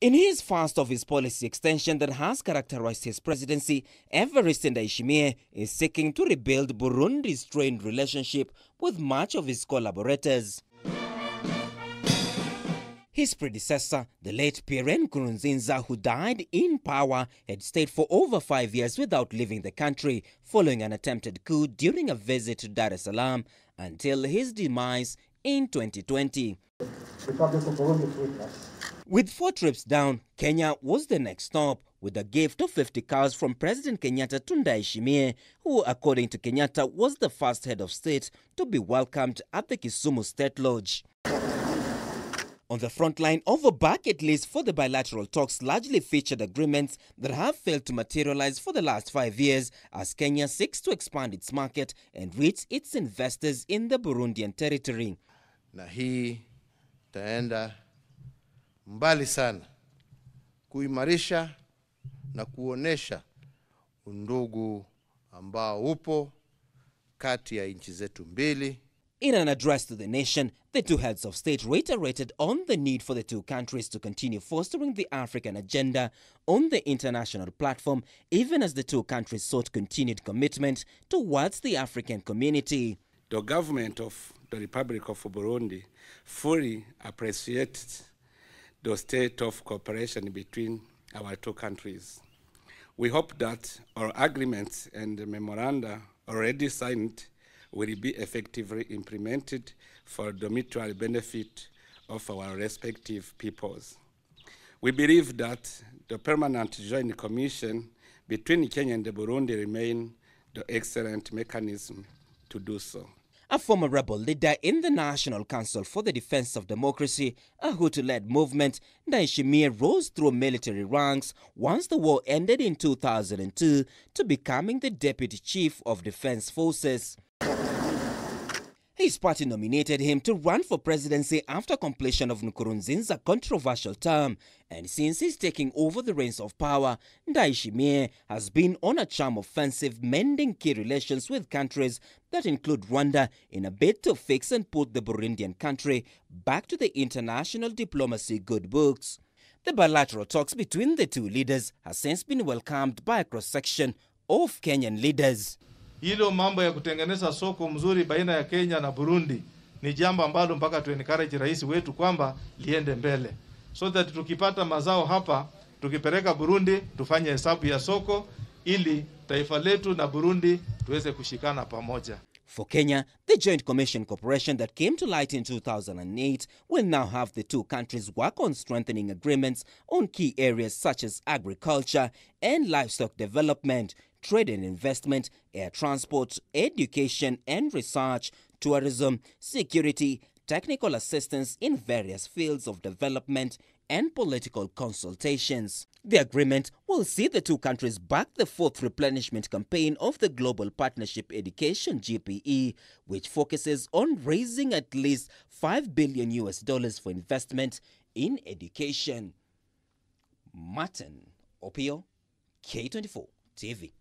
In his first of his policy extension that has characterized his presidency, Evariste Ndayishimiye is seeking to rebuild Burundi's strained relationship with much of his collaborators. His predecessor, the late Pierre Nkurunziza, who died in power, had stayed for over 5 years without leaving the country following an attempted coup during a visit to Dar es Salaam until his demise in 2020. With 4 trips down, Kenya was the next stop, with a gift of 50 cars from President Kenyatta to Ndayishimiye, who, according to Kenyatta, was the first head of state to be welcomed at the Kisumu State Lodge. On the front line of a bucket list for the bilateral talks largely featured agreements that have failed to materialize for the last 5 years as Kenya seeks to expand its market and reach its investors in the Burundian territory. Na hii taenda mbali sana kuimarisha na kuonesha undugu ambao upo kati ya nchi zetu mbili. In an address to the nation, the two heads of state reiterated on the need for the two countries to continue fostering the African agenda on the international platform, even as the two countries sought continued commitment towards the African community. The government of the Republic of Burundi fully appreciates the state of cooperation between our two countries. We hope that our agreements and the memoranda already signed will be effectively implemented for the mutual benefit of our respective peoples. We believe that the permanent joint commission between Kenya and Burundi remain the excellent mechanism to do so. A former rebel leader in the National Council for the Defense of Democracy, a Hutu-led movement, Ndayishimiye rose through military ranks once the war ended in 2002 to becoming the Deputy Chief of Defense Forces. His party nominated him to run for presidency after completion of Nkurunziza's controversial term, and since he's taking over the reins of power, Ndayishimiye has been on a charm offensive mending key relations with countries that include Rwanda in a bid to fix and put the Burundian country back to the international diplomacy good books. The bilateral talks between the two leaders has since been welcomed by a cross-section of Kenyan leaders. Hilo mambo ya kutengeneza soko mzuri baina ya Kenya na Burundi ni jambo ambalo mpaka tuencourage rais wetu kwamba liende mbele, so that tukipata mazao hapa tukipeleka Burundi tufanye hesabu ya soko ili taifa letu na Burundi tuweze kushikana pamoja. For Kenya, the Joint Commission Corporation that came to light in 2008 will now have the two countries work on strengthening agreements on key areas such as agriculture and livestock development, trade and investment, air transport, education and research, tourism, security, technical assistance in various fields of development, and political consultations. The agreement will see the two countries back the 4th replenishment campaign of the Global Partnership Education (GPE), which focuses on raising at least $5 billion for investment in education. Martin Opio, K24 TV.